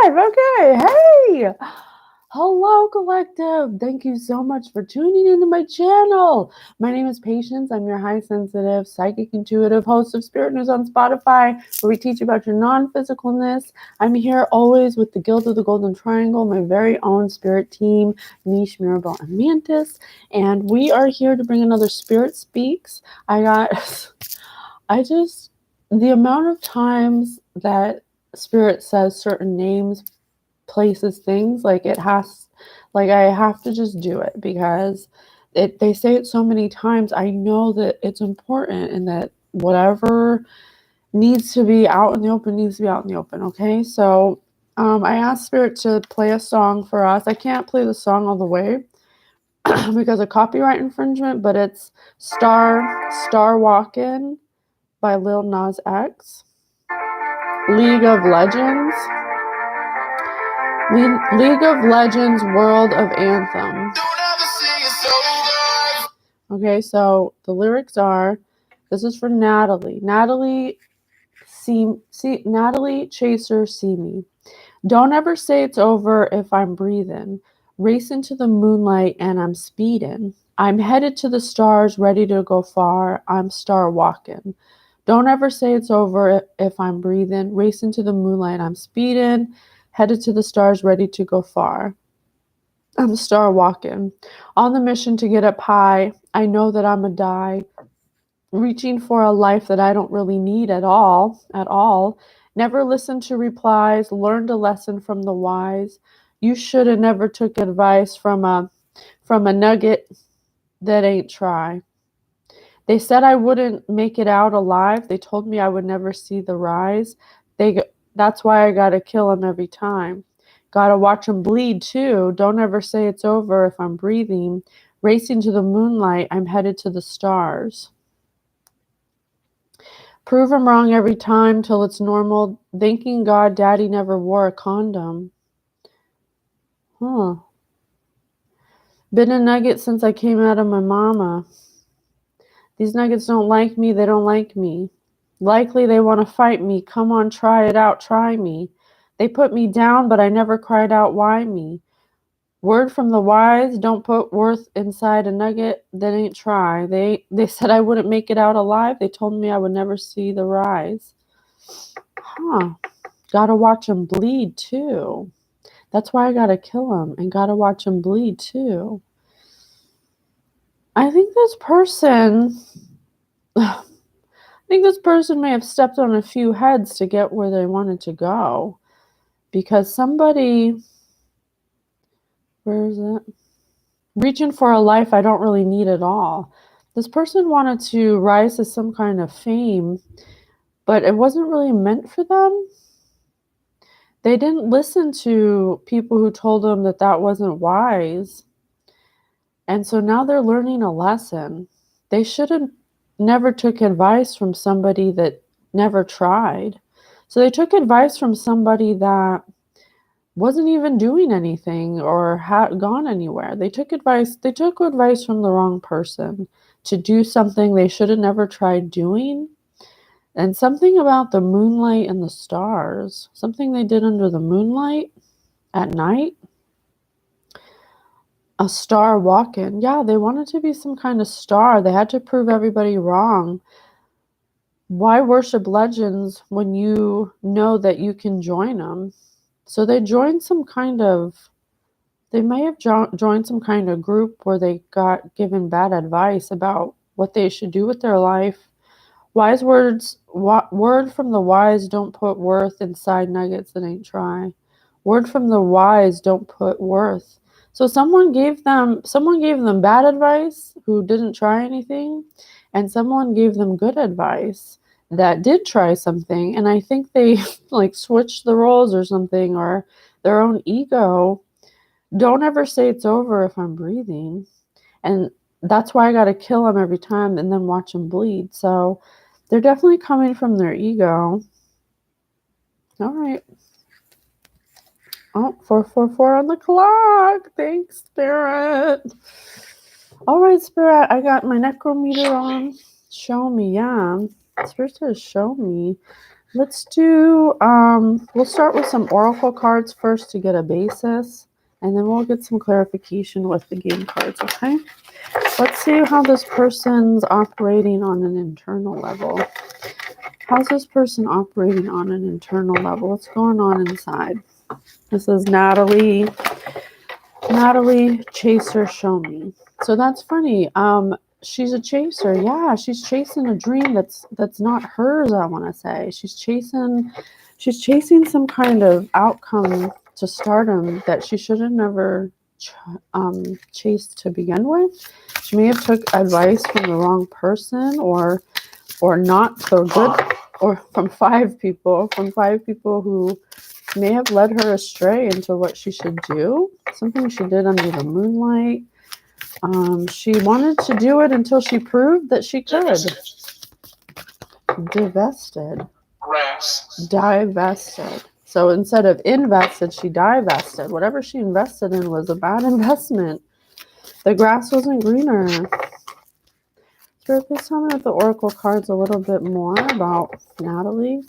live. Okay. Hey. Hello, collective. Thank you so much for tuning into my channel. My name is Patience. I'm your high sensitive, psychic, intuitive host of Spirit News on Spotify, where we teach about your non-physicalness. I'm here always with the Guild of the Golden Triangle, my very own spirit team, Niche, Mirabelle, and Mantis. And we are here to bring another Spirit Speaks. The amount of times that Spirit says certain names, places, things, I have to just do it because they say it so many times. I know that it's important and that whatever needs to be out in the open needs to be out in the open. Okay, so I asked Spirit to play a song for us. I can't play the song all the way because of copyright infringement, but it's Star Walkin' by Lil Nas X. League of Legends World of Anthem. Okay, so the lyrics are, this is for Natalie. Natalie Chaser, see me. Don't ever say it's over if I'm breathing. Racing to the moonlight and I'm speeding. I'm headed to the stars, ready to go far. I'm star walking. Don't ever say it's over if I'm breathing. Racing to the moonlight, I'm speeding. Headed to the stars, ready to go far. I'm star walking. On the mission to get up high. I know that I'm a die. Reaching for a life that I don't really need at all. Never listened to replies. Learned a lesson from the wise. You should have never took advice from a nugget that ain't try. They said I wouldn't make it out alive. They told me I would never see the rise. That's why I gotta kill them every time. Gotta watch them bleed too. Don't ever say it's over if I'm breathing. Racing to the moonlight, I'm headed to the stars. Prove them wrong every time till it's normal. Thanking God Daddy never wore a condom. Been a nugget since I came out of my mama. These nuggets don't like me, they don't like me. Likely they want to fight me. Come on, try it out, try me. They put me down, but I never cried out, why me? Word from the wise, don't put worth inside a nugget that ain't try. They said I wouldn't make it out alive. They told me I would never see the rise. Gotta watch them bleed too. That's why I gotta kill them and gotta watch them bleed too. I think this person may have stepped on a few heads to get where they wanted to go. Because somebody, where is it? Reaching for a life I don't really need at all. This person wanted to rise to some kind of fame, but it wasn't really meant for them. They didn't listen to people who told them that wasn't wise. And so now they're learning a lesson. They should have never took advice from somebody that never tried. So they took advice from somebody that wasn't even doing anything or had gone anywhere. They took advice from the wrong person to do something they should have never tried doing. And something about the moonlight and the stars, something they did under the moonlight at night. A star walking. Yeah, they wanted to be some kind of star. They had to prove everybody wrong. Why worship legends when you know that you can join them? So they joined they may have joined some kind of group where they got given bad advice about what they should do with their life. Wise words, word from the wise, don't put worth inside nuggets that ain't try. Word from the wise, don't put worth. So someone gave them bad advice who didn't try anything, and someone gave them good advice that did try something. And I think they switched the roles or something, or their own ego. Don't ever say it's over if I'm breathing. And that's why I got to kill them every time and then watch them bleed. So they're definitely coming from their ego. All right. Oh, 444 on the clock. Thanks, Spirit. All right, Spirit. I got my necrometer on. Show me, yeah. Spirit says show me. Let's do, we'll start with some oracle cards first to get a basis, and then we'll get some clarification with the game cards, okay? Let's see how this person's operating on an internal level. How's this person operating on an internal level? What's going on inside? This is Natalie. Natalie, chaser, show me. So that's funny. She's a chaser. Yeah, she's chasing a dream that's not hers, I want to say. She's chasing some kind of outcome to stardom that she should have never chased to begin with. She may have took advice from the wrong person or not so good, or from five people who may have led her astray into what she should do, something she did under the moonlight. She wanted to do it until she proved that she could. Divested. Divested. So instead of invested, she divested. Whatever she invested in was a bad investment. The grass wasn't greener. Spirit, please tell me with the oracle cards a little bit more about Natalie.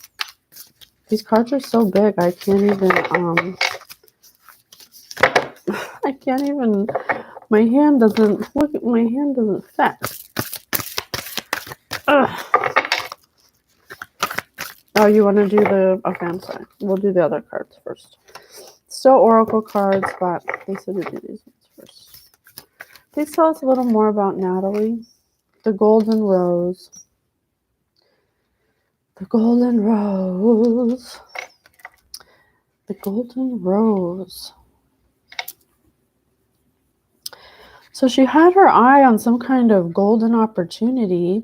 These cards are so big, I can't even, my hand doesn't fit. Ugh. Oh, you want to do okay, I'm sorry. We'll do the other cards first. Still oracle cards, but they said to do these ones first. Please tell us a little more about Natalie. The golden rose. The golden rose. The golden rose. So she had her eye on some kind of golden opportunity,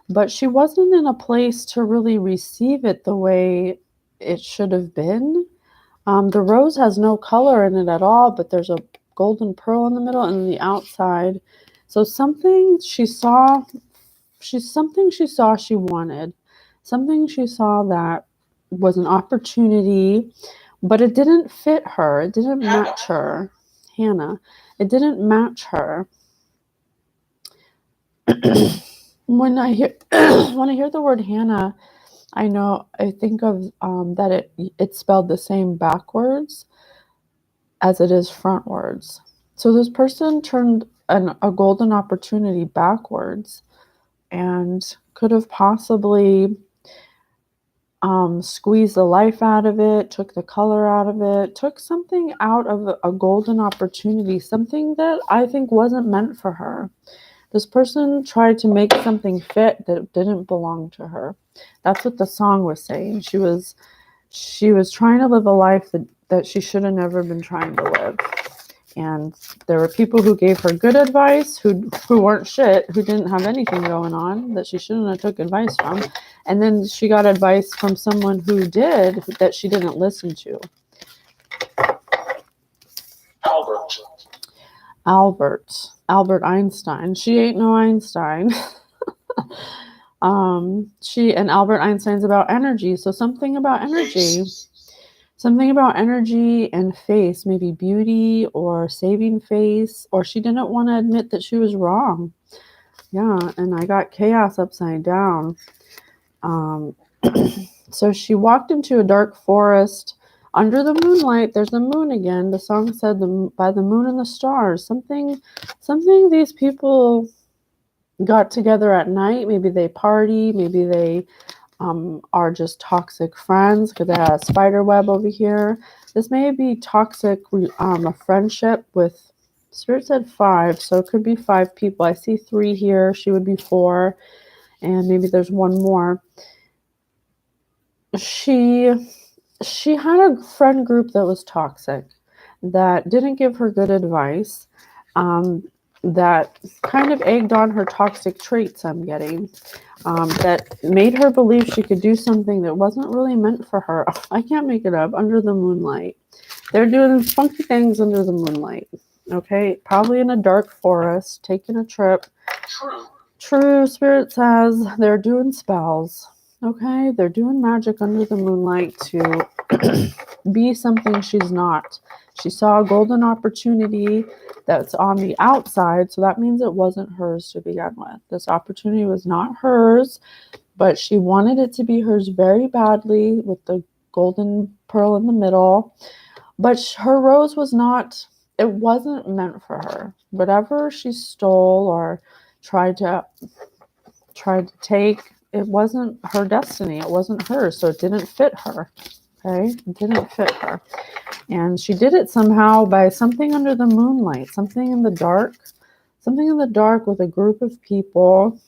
but she wasn't in a place to really receive it the way it should have been. The rose has no color in it at all, but there's a golden pearl in the middle and the outside. So something she saw she wanted. Something she saw that was an opportunity, but it didn't fit her. It didn't match her. Hannah. It didn't match her. When I hear the word Hannah, I think of that it's spelled the same backwards as it is frontwards. So this person turned a golden opportunity backwards and could have possibly squeezed the life out of it, took the color out of it, took something out of a golden opportunity, something that I think wasn't meant for her. This person tried to make something fit that didn't belong to her. That's what the song was saying. She was trying to live a life that she should have never been trying to live. And there were people who gave her good advice, who weren't shit, who didn't have anything going on, that she shouldn't have took advice from. And then she got advice from someone who did, that she didn't listen to. Albert Einstein. She ain't no Einstein. And Albert Einstein's about energy. So something about energy. Something about energy and face, maybe beauty or saving face, or she didn't want to admit that she was wrong. Yeah, and I got chaos upside down. So she walked into a dark forest under the moonlight. There's the moon again. The song said by the moon and the stars. Something these people got together at night. Maybe they party. Maybe they are just toxic friends, because they have a spider web over here. This may be toxic, a friendship with, Spirit said 5, so it could be 5 people. I see 3 here. She would be 4, and maybe there's one more. She had a friend group that was toxic, that didn't give her good advice, that kind of egged on her toxic traits, I'm getting, that made her believe she could do something that wasn't really meant for her. I can't make it up. Under the moonlight. They're doing funky things under the moonlight. Okay? Probably in a dark forest, taking a trip. True, Spirit says they're doing spells. Okay? They're doing magic under the moonlight to be something she's not. She saw a golden opportunity that's on the outside, so that means it wasn't hers to begin with. This opportunity was not hers. but she wanted it to be hers very badly with the golden pearl in the middle. But her rose was not, it wasn't meant for her. Whatever she stole or tried to take, it wasn't her destiny. It wasn't hers, so it didn't fit her. Okay? It didn't fit her. And she did it somehow by something under the moonlight, something in the dark with a group of people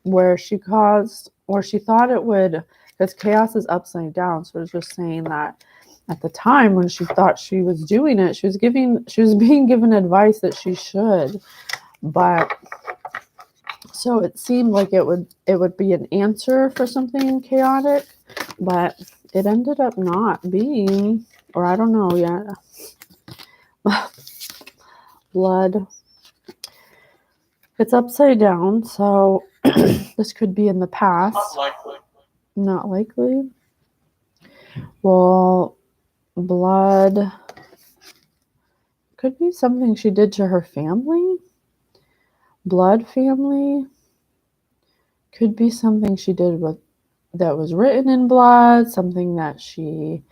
where she thought it would, because chaos is upside down. So it's just saying that at the time when she thought she was doing it, she was being given advice that she should. But so it seemed like it would be an answer for something chaotic, but it ended up not being, or I don't know yet. Blood. It's upside down, so this could be in the past. Not likely. Well, blood could be something she did to her family. Blood family could be something she did that was written in blood, something that she,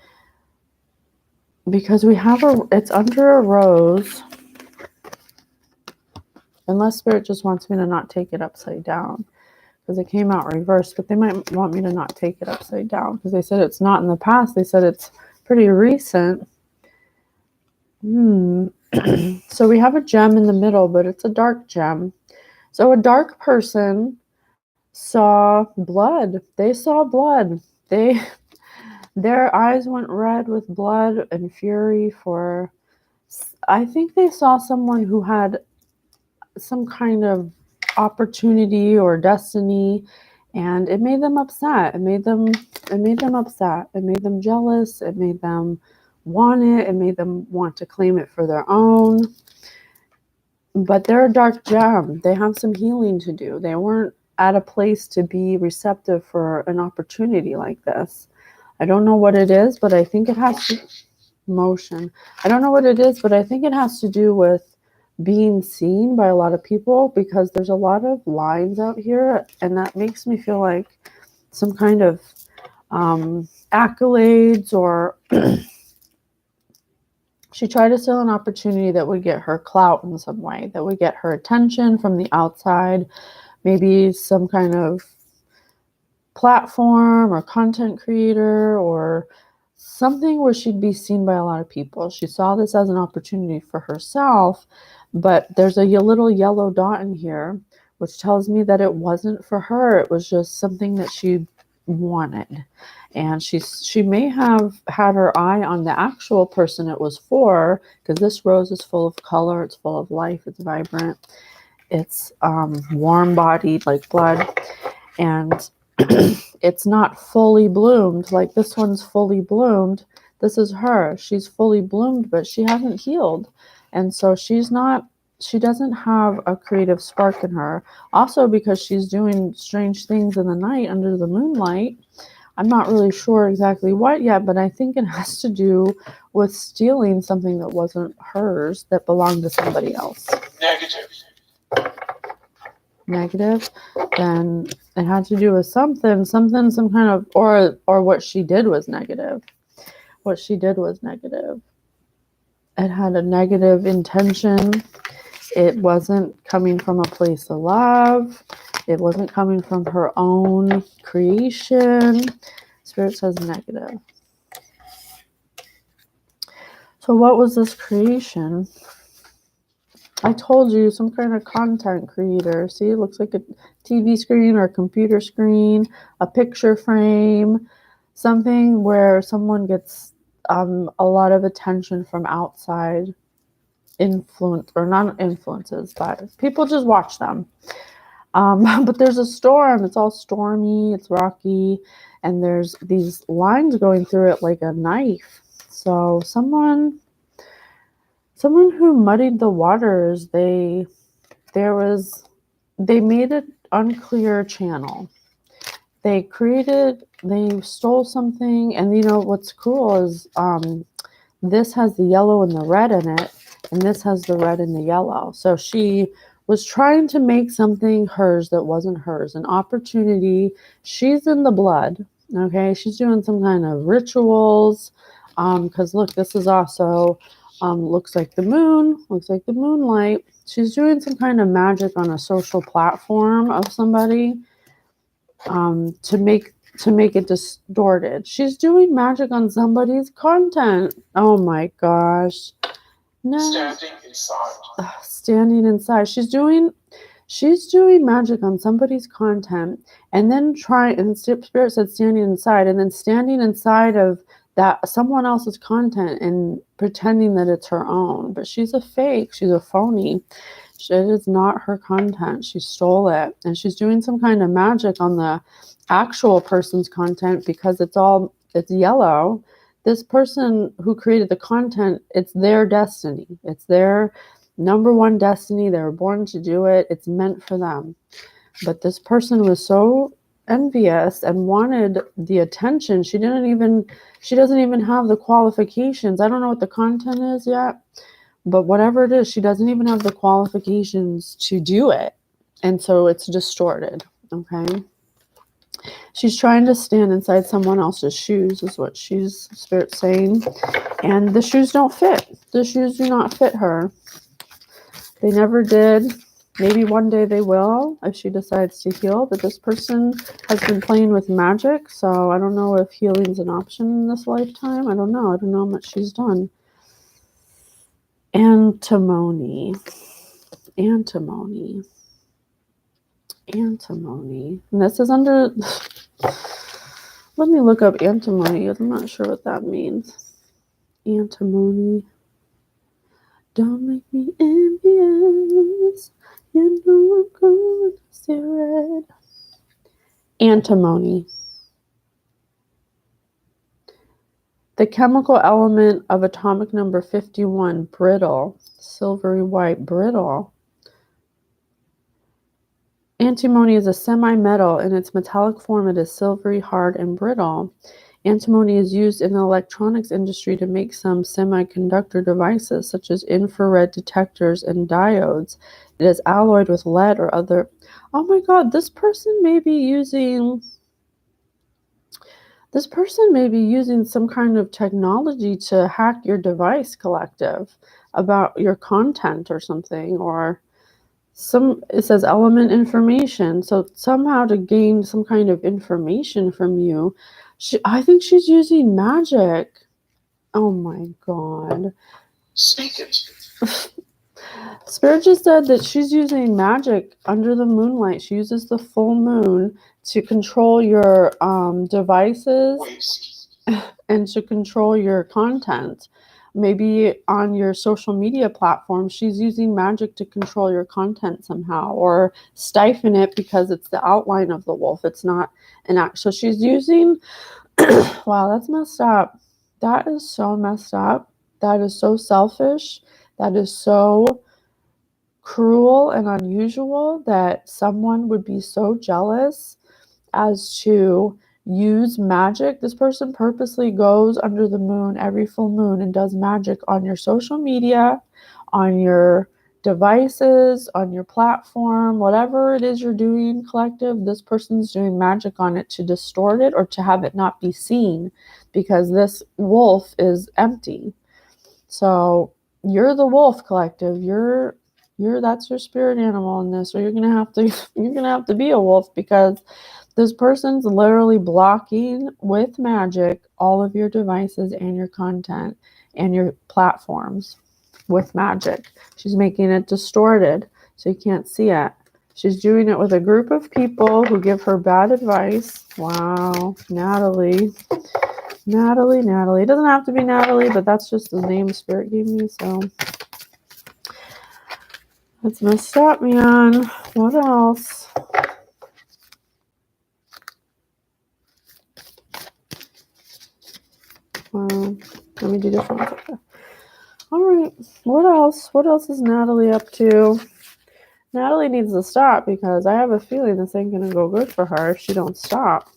because it's under a rose. Unless Spirit just wants me to not take it upside down, because it came out reversed, but they might want me to not take it upside down because they said it's not in the past. They said it's pretty recent. So we have a gem in the middle, but it's a dark gem. So a dark person saw blood. They saw blood. Their eyes went red with blood and fury for, I think they saw someone who had some kind of opportunity or destiny, and it made them upset. It made them upset. It made them jealous. It made them want it. It made them want to claim it for their own. But they're a dark gem. They have some healing to do. They weren't at a place to be receptive for an opportunity like this. I don't know what it is, but I think it has to motion. I don't know what it is, but I think it has to do with being seen by a lot of people, because there's a lot of lines out here, and that makes me feel like some kind of accolades, or she tried to steal an opportunity that would get her clout in some way, that would get her attention from the outside, maybe some kind of platform or content creator or something where she'd be seen by a lot of people. She saw this as an opportunity for herself, but there's a little yellow dot in here, which tells me that it wasn't for her. It was just something that she wanted. And she may have had her eye on the actual person it was for, because this rose is full of color, it's full of life, it's vibrant, it's warm-bodied like blood, and it's not fully bloomed. Like this one's fully bloomed. This is her. She's fully bloomed, but she hasn't healed. And so she doesn't have a creative spark in her. Also because she's doing strange things in the night under the moonlight. I'm not really sure exactly what yet, but I think it has to do with stealing something that wasn't hers, that belonged to somebody else. Negative, then it had to do with some kind of, or what she did was negative. What she did was negative. It had a negative intention. It wasn't coming from a place of love. It wasn't coming from her own creation. Spirit says negative. So what was this creation? I told you, some kind of content creator. See, it looks like a TV screen or a computer screen, a picture frame, something where someone gets a lot of attention from outside influence, or not influences, but people just watch them. But there's a storm. It's all stormy. It's rocky. And there's these lines going through it like a knife. So someone who muddied the waters, they made an unclear channel. They stole something, and you know what's cool is this has the yellow and the red in it, and this has the red and the yellow. So she was trying to make something hers that wasn't hers, an opportunity. She's in the blood, okay? She's doing some kind of rituals, because look, this is also, looks like the moon, looks like the moonlight. She's doing some kind of magic on a social platform of somebody, to make it distorted. She's doing magic on somebody's content. Oh my gosh. No. Standing inside. She's doing magic on somebody's content, and then Spirit said standing inside, and then standing inside of that someone else's content and pretending that it's her own. But she's a fake. She's a phony. It is not her content. She stole it, and she's doing some kind of magic on the actual person's content because it's yellow. This person who created the content, it's their destiny. It's their number one destiny. They were born to do it. It's meant for them. But this person was so envious and wanted the attention. She doesn't even have the qualifications. I don't know what the content is yet, but whatever it is, she doesn't even have the qualifications to do it. And so it's distorted. Okay. She's trying to stand inside someone else's shoes, is what Spirit's saying. And the shoes don't fit. The shoes do not fit her. They never did. Maybe one day they will if she decides to heal. But this person has been playing with magic. So I don't know if healing's an option in this lifetime. I don't know. I don't know how much she's done. Antimony. Antimony. Antimony. And this is under... Let me look up antimony because I'm not sure what that means. Antimony. Don't make me envious. You know I'm going to steer it. Antimony. The chemical element of atomic number 51, brittle, silvery white, brittle. Antimony is a semi-metal. In its metallic form, it is silvery, hard, and brittle. Antimony is used in the electronics industry to make some semiconductor devices, such as infrared detectors and diodes. It is alloyed with lead or other... Oh my God, this person may be using some kind of technology to hack your device, collective, about your content or something, or... it says element information. So somehow to gain some kind of information from you. I think she's using magic. Oh my God. Speak it. Spirit just said that she's using magic under the moonlight. She uses the full moon to control your devices and to control your content. Maybe on your social media platform, she's using magic to control your content somehow, or stifle it because it's the outline of the wolf. It's not an act. So she's using, wow, that's messed up. That is so messed up. That is so selfish. That is so cruel and unusual that someone would be so jealous as to use magic. This person purposely goes under the moon every full moon and does magic on your social media, on your devices, on your platform, whatever it is you're doing, collective. This person's doing magic on it to distort it or to have it not be seen, because this wolf is empty. So you're the wolf, collective. That's your spirit animal in this, or you're gonna have to be a wolf, because this person's literally blocking with magic all of your devices and your content and your platforms with magic. She's making it distorted so you can't see it. She's doing it with a group of people who give her bad advice. Wow, Natalie. It doesn't have to be Natalie, but that's just the name Spirit gave me, so that's messed up, man. What else? Let me do this one. All right. What else? What else is Natalie up to? Natalie needs to stop, because I have a feeling this ain't gonna go good for her if she don't stop.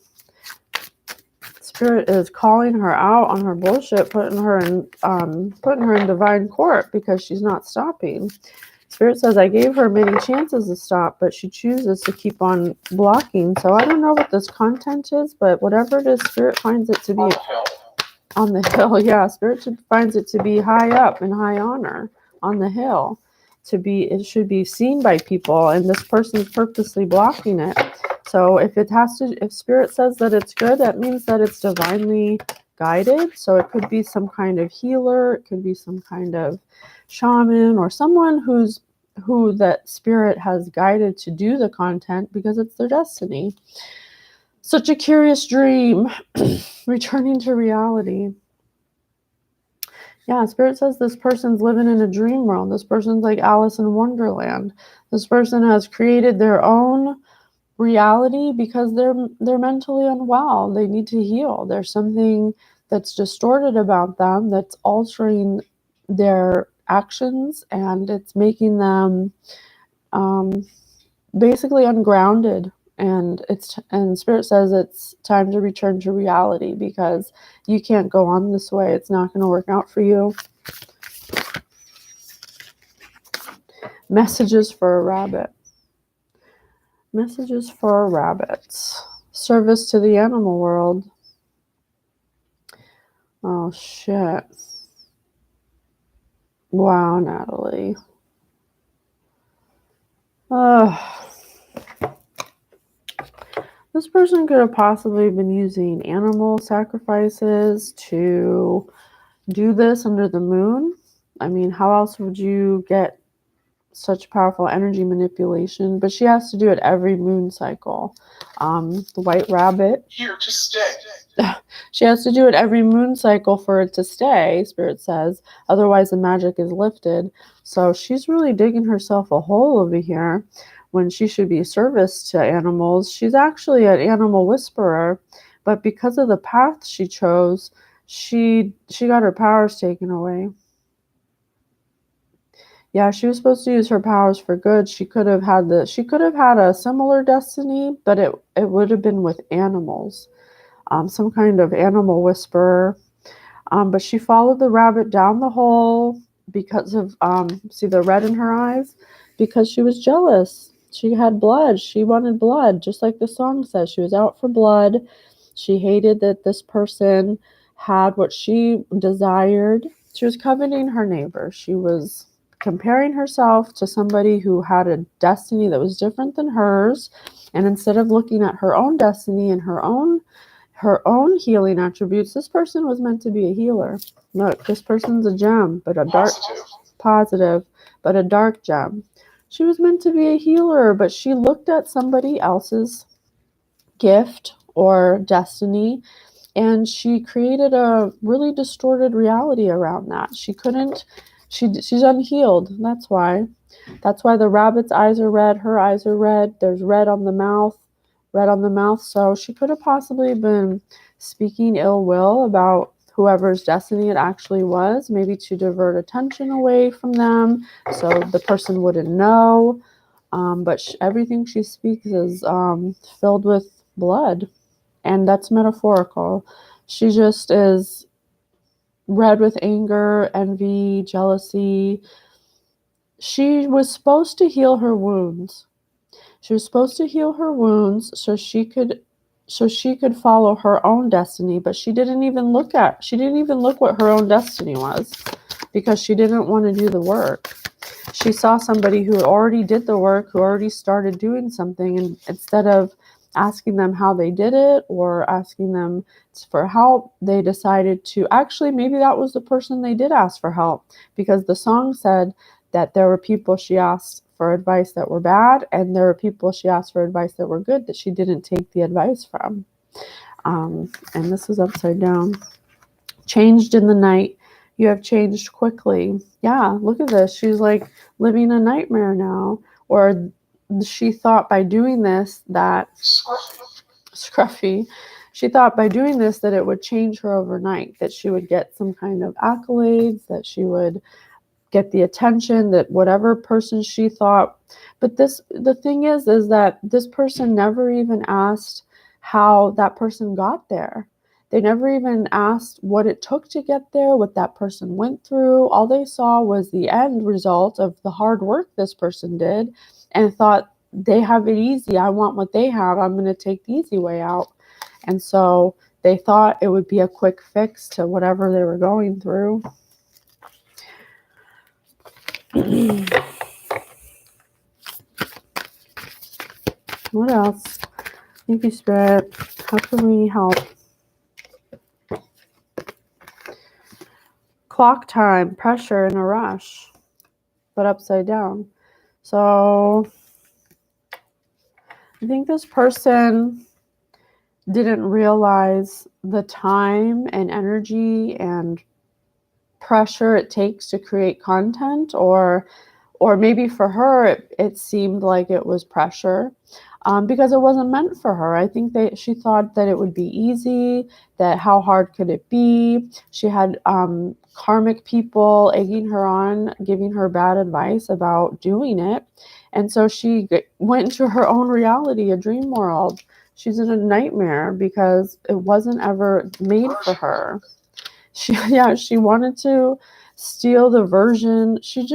Spirit is calling her out on her bullshit, putting her in divine court because she's not stopping. Spirit says, I gave her many chances to stop, but she chooses to keep on blocking. So I don't know what this content is, but whatever it is, Spirit finds it to be on the hill. Yeah, Spirit finds it to be high up in high honor on the hill. It should be seen by people, and this person is purposely blocking it. So if Spirit says that it's good, that means that it's divinely guided. So it could be some kind of healer, it could be some kind of shaman, or someone who that Spirit has guided to do the content because it's their destiny. Such a curious dream. Returning to reality. Yeah, Spirit says this person's living in a dream world. This person's like Alice in Wonderland. This person has created their own reality because they're mentally unwell. They need to heal. There's something that's distorted about them that's altering their actions, and it's making them basically ungrounded. And Spirit says it's time to return to reality because you can't go on this way. It's not going to work out for you. Messages for a rabbit. Messages for rabbits. Service to the animal world. Oh, shit. Wow, Natalie. This person could have possibly been using animal sacrifices to do this under the moon. I mean, how else would you get such powerful energy manipulation? But she has to do it every moon cycle. The white rabbit. Here to stay. She has to do it every moon cycle for it to stay, Spirit says. Otherwise, the magic is lifted. So she's really digging herself a hole over here when she should be service to animals. She's actually an animal whisperer, but because of the path she chose, she got her powers taken away. Yeah, she was supposed to use her powers for good. She could have had a similar destiny, but it would have been with animals. Some kind of animal whisperer. But she followed the rabbit down the hole because of, see the red in her eyes? Because she was jealous. She had blood. She wanted blood, just like the song says. She was out for blood. She hated that this person had what she desired. She was coveting her neighbor. She was comparing herself to somebody who had a destiny that was different than hers. And instead of looking at her own destiny and her own healing attributes, this person was meant to be a healer. Look, this person's a gem, but a positive, but a dark gem. She was meant to be a healer, but she looked at somebody else's gift or destiny, and she created a really distorted reality around that. She's unhealed. That's why the rabbit's eyes are red, her eyes are red, there's red on the mouth. So she could have possibly been speaking ill will about whoever's destiny it actually was, maybe to divert attention away from them so the person wouldn't know. But everything she speaks is filled with blood, and that's metaphorical. She just is red with anger, envy, jealousy. She was supposed to heal her wounds. She was supposed to heal her wounds so she could follow her own destiny, but she didn't even look what her own destiny was because she didn't want to do the work. She saw somebody who already did the work, who already started doing something, and instead of asking them how they did it or asking them for help, they decided to maybe that was the person they did ask for help, because the song said that there were people she asked for advice that were bad, and there were people she asked for advice that were good that she didn't take the advice from. And this is upside down. Changed in the night. You have changed quickly. Yeah, look at this. She's like living a nightmare now. Or she thought by doing this that... Scruffy. She thought by doing this that it would change her overnight, that she would get some kind of accolades, that she would get the attention, that whatever person she thought. But the thing is that this person never even asked how that person got there. They never even asked what it took to get there, what that person went through. All they saw was the end result of the hard work this person did and thought, they have it easy. I want what they have. I'm going to take the easy way out. And so they thought it would be a quick fix to whatever they were going through. What else? Thank you, Spirit. How can we help? Clock time, pressure, and a rush, but upside down. So I think this person didn't realize the time and energy and pressure it takes to create content, or maybe for her it seemed like it was pressure because it wasn't meant for her. I think that she thought that it would be easy, that how hard could it be. She had karmic people egging her on, giving her bad advice about doing it, and so she went into her own reality, a dream world. She's in a nightmare because it wasn't ever made for her. She wanted to steal the version. She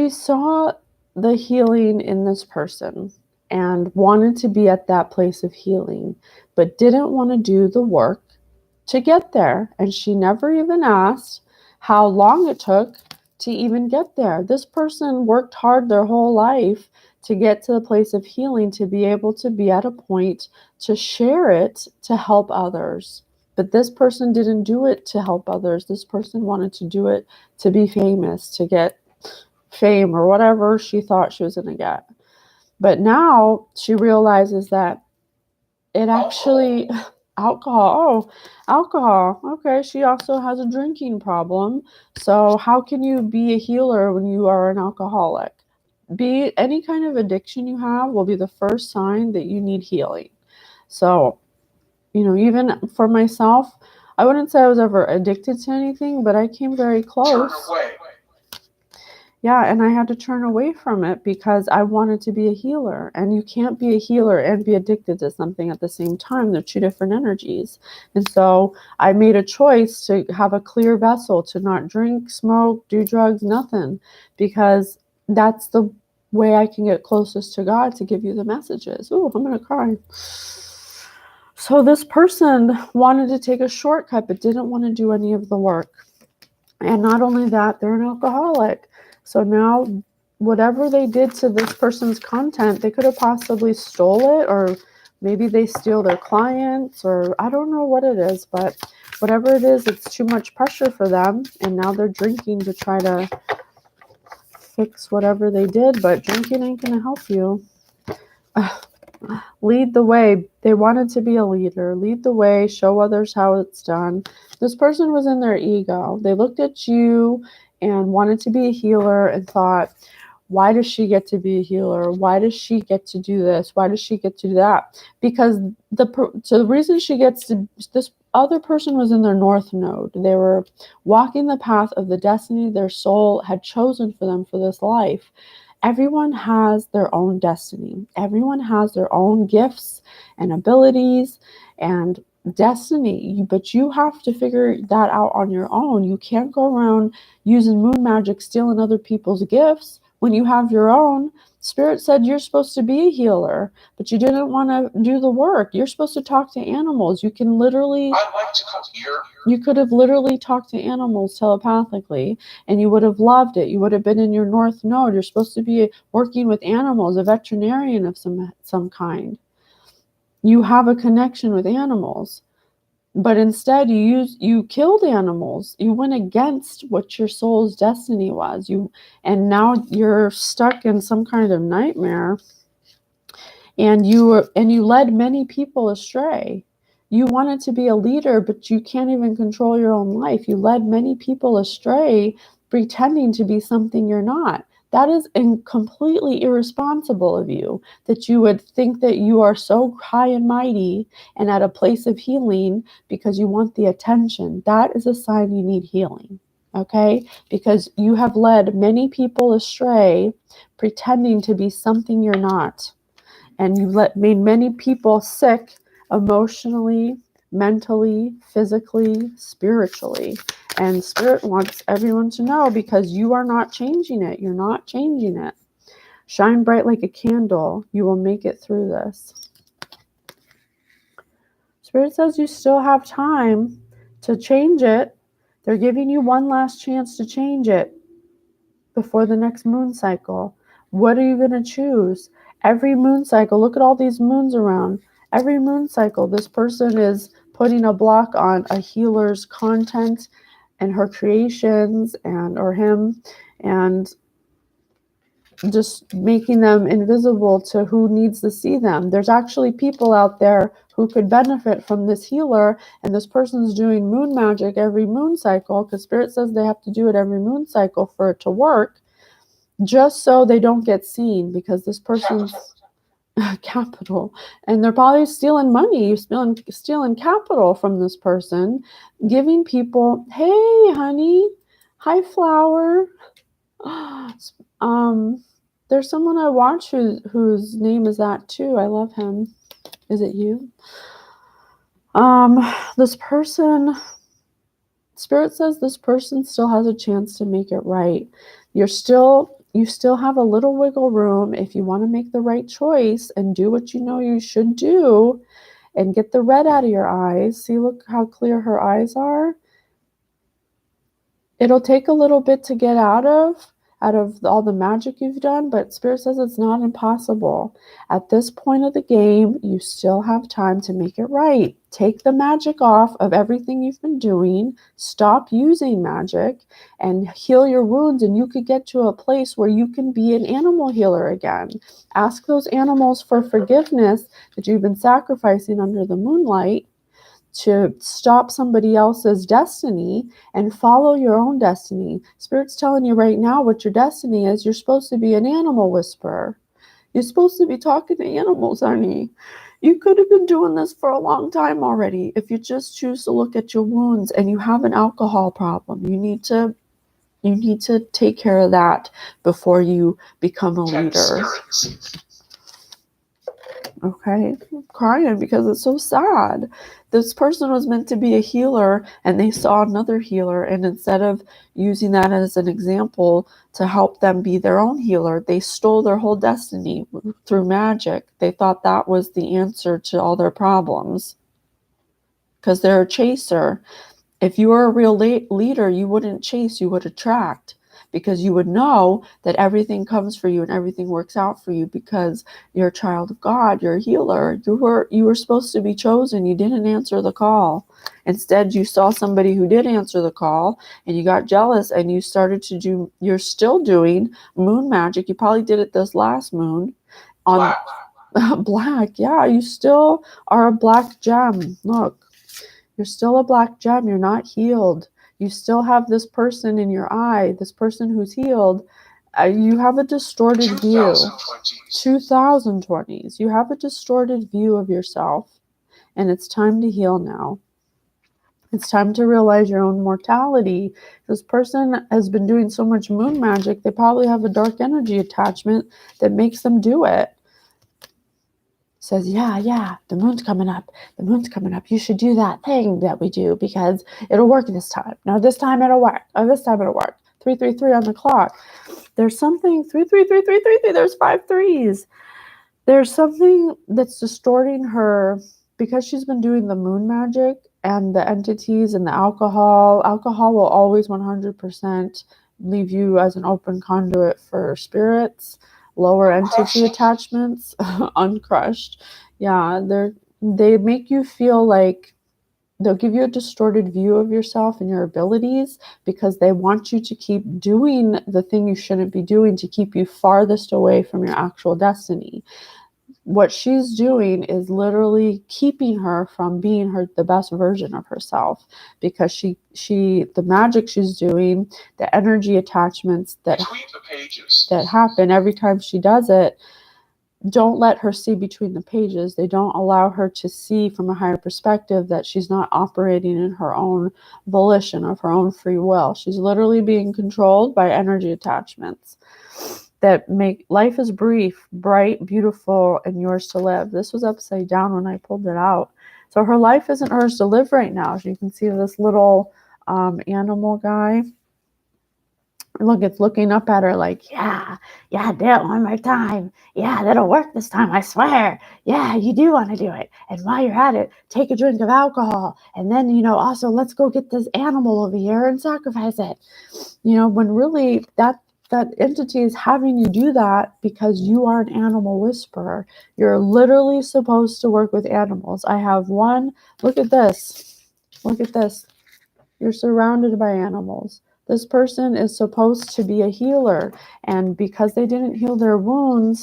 saw the healing in this person and wanted to be at that place of healing, but didn't want to do the work to get there. And she never even asked how long it took to even get there. This person worked hard their whole life to get to the place of healing, to be able to be at a point to share it, to help others. But this person didn't do it to help others. This person wanted to do it to be famous, to get fame or whatever she thought she was going to get. But now she realizes that it actually... Alcohol. Okay, she also has a drinking problem. So how can you be a healer when you are an alcoholic? Any kind of addiction you have will be the first sign that you need healing. So, even for myself, I wouldn't say I was ever addicted to anything, but I came very close. Yeah, and I had to turn away from it because I wanted to be a healer. And you can't be a healer and be addicted to something at the same time. They're two different energies. And so I made a choice to have a clear vessel, to not drink, smoke, do drugs, nothing. Because that's the way I can get closest to God, to give you the messages. Oh, I'm going to cry. So this person wanted to take a shortcut, but didn't want to do any of the work. And not only that, they're an alcoholic. So now whatever they did to this person's content, they could have possibly stole it, or maybe they steal their clients, or I don't know what it is, but whatever it is, it's too much pressure for them. And now they're drinking to try to fix whatever they did, but drinking ain't going to help you. Lead the way. They wanted to be a leader. Lead the way. Show others how it's done. This person was in their ego. They looked at you and wanted to be a healer and thought, why does she get to be a healer? Why does she get to do this? Why does she get to do that? Because the reason she gets to, this other person was in their north node. They were walking the path of the destiny their soul had chosen for them for this life. Everyone has their own destiny. Everyone has their own gifts and abilities and destiny, but you have to figure that out on your own. You can't go around using moon magic, stealing other people's gifts when you have your own. Spirit said you're supposed to be a healer, but you didn't want to do the work. You're supposed to talk to animals. You can literally... I'd like to come here. You could have literally talked to animals telepathically, and you would have loved it. You would have been in your north node. You're supposed to be working with animals, a veterinarian of some kind. You have a connection with animals, but instead you killed animals. You went against what your soul's destiny was. And now you're stuck in some kind of nightmare, and you led many people astray. You wanted to be a leader, but you can't even control your own life. You led many people astray, pretending to be something you're not. That is completely irresponsible of you, that you would think that you are so high and mighty and at a place of healing because you want the attention. That is a sign you need healing, okay? Because you have led many people astray, pretending to be something you're not. And you made many people sick emotionally, mentally, physically, spiritually. And Spirit wants everyone to know, because you are not changing it. You're not changing it. Shine bright like a candle. You will make it through this. Spirit says you still have time to change it. They're giving you one last chance to change it before the next moon cycle. What are you going to choose? Every moon cycle, look at all these moons around. Every moon cycle, this person is putting a block on a healer's content and her creations, and or him, and just making them invisible to who needs to see them. There's actually people out there who could benefit from this healer, and this person's doing moon magic every moon cycle, because Spirit says they have to do it every moon cycle for it to work, just so they don't get seen, because this person's capital, and they're probably stealing money, stealing capital from this person, giving people, hey honey, hi flower. There's someone I watch whose name is that too. I love him. Is it you? This person, Spirit says this person still has a chance to make it right. You still have a little wiggle room if you want to make the right choice and do what you know you should do and get the red out of your eyes. See, look how clear her eyes are. It'll take a little bit to get out of all the magic you've done, but Spirit says it's not impossible. At this point of the game, you still have time to make it right. Take the magic off of everything you've been doing, stop using magic, and heal your wounds, and you could get to a place where you can be an animal healer again. Ask those animals for forgiveness that you've been sacrificing under the moonlight, to stop somebody else's destiny and follow your own destiny. Spirit's telling you right now what your destiny is. You're supposed to be an animal whisperer. You're supposed to be talking to animals, honey. You could have been doing this for a long time already. If you just choose to look at your wounds and you have an alcohol problem, you need to take care of that before you become a leader. Okay, I'm crying because it's so sad. This person was meant to be a healer, and they saw another healer, and instead of using that as an example to help them be their own healer, they stole their whole destiny through magic. They thought that was the answer to all their problems, because they're a chaser. If you were a real leader, you wouldn't chase, you would attract, because you would know that everything comes for you and everything works out for you, because you're a child of God, you're a healer. You were supposed to be chosen. You didn't answer the call. Instead, you saw somebody who did answer the call, and you got jealous, and you started to do, you're still doing moon magic. You probably did it this last moon on black. Yeah, you still are a black gem. Look. You're still a black gem. You're not healed. You still have this person in your eye, this person who's healed. You have a distorted view. 2020s. You have a distorted view of yourself, and it's time to heal now. It's time to realize your own mortality. This person has been doing so much moon magic, they probably have a dark energy attachment that makes them do it. Says, yeah, the moon's coming up. You should do that thing that we do because it'll work this time. No, this time it'll work. Oh, this time it'll work. 333 on the clock. There's something, 33333, there's 5 threes. There's something that's distorting her because she's been doing the moon magic and the entities and the alcohol. Alcohol will always 100% leave you as an open conduit for spirits. Lower entity attachments, uncrushed. Yeah, they make you feel like they'll give you a distorted view of yourself and your abilities because they want you to keep doing the thing you shouldn't be doing to keep you farthest away from your actual destiny. What she's doing is literally keeping her from being the best version of herself, because she the magic she's doing, the energy attachments that happen every time she does it, don't let her see between the pages. They don't allow her to see from a higher perspective that she's not operating in her own volition of her own free will. She's literally being controlled by energy attachments. that make life is brief, bright, beautiful, and yours to live. This was upside down when I pulled it out. So her life isn't hers to live right now. As you can see this little animal guy. Look, it's looking up at her like, yeah, do it one more time. Yeah, that'll work this time, I swear. Yeah, you do want to do it. And while you're at it, take a drink of alcohol. And then, also let's go get this animal over here and sacrifice it. When really that entity is having you do that because you are an animal whisperer. You're literally supposed to work with animals. I have one. Look at this. Look at this. You're surrounded by animals. This person is supposed to be a healer. And because they didn't heal their wounds,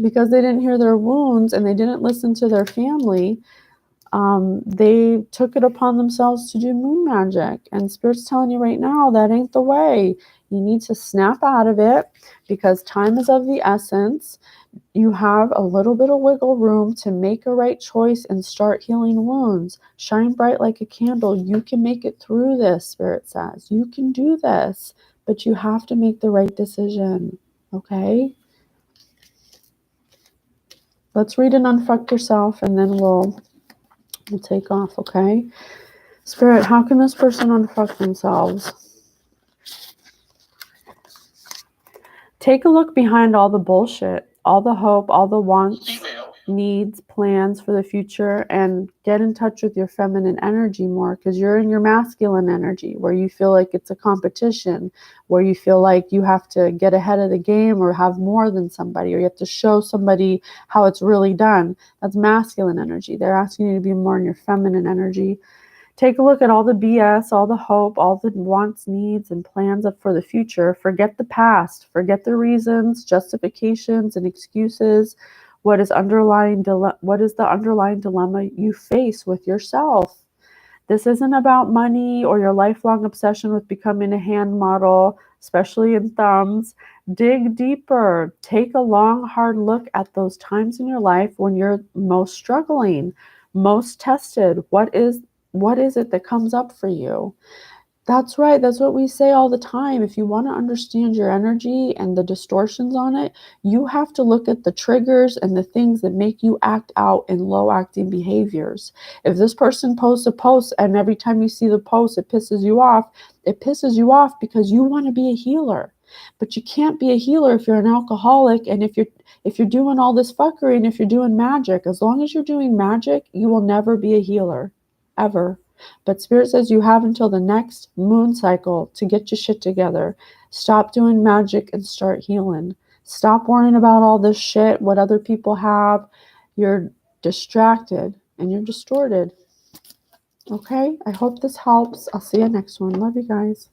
because they didn't heal their wounds and they didn't listen to their family, they took it upon themselves to do moon magic. And Spirit's telling you right now, that ain't the way. You need to snap out of it because time is of the essence. You have a little bit of wiggle room to make a right choice and start healing wounds. Shine bright like a candle. You can make it through this, Spirit says. You can do this, but you have to make the right decision, okay? Let's read and unfuck yourself, and then we'll take off, okay? Spirit, how can this person unfuck themselves? Take a look behind all the bullshit, all the hope, all the wants, needs, plans for the future, and get in touch with your feminine energy more, because you're in your masculine energy where you feel like it's a competition, where you feel like you have to get ahead of the game or have more than somebody, or you have to show somebody how it's really done. That's masculine energy. They're asking you to be more in your feminine energy. Take a look at all the BS, all the hope, all the wants, needs, and plans for the future. Forget the past. Forget the reasons, justifications, and excuses. What is the underlying dilemma you face with yourself? This isn't about money or your lifelong obsession with becoming a hand model, especially in thumbs. Dig deeper. Take a long, hard look at those times in your life when you're most struggling, most tested. What is it that comes up for you? That's right. That's what we say all the time. If you want to understand your energy and the distortions on it, you have to look at the triggers and the things that make you act out in low acting behaviors. If this person posts a post and every time you see the post, it pisses you off because you want to be a healer. But you can't be a healer if you're an alcoholic and if you're doing all this fuckery and if you're doing magic. As long as you're doing magic, you will never be a healer. Ever. But Spirit says you have until the next moon cycle to get your shit together. Stop doing magic and start healing. Stop worrying about all this shit, what other people have. You're distracted and you're distorted. Okay? I hope this helps. I'll see you next one. Love you guys.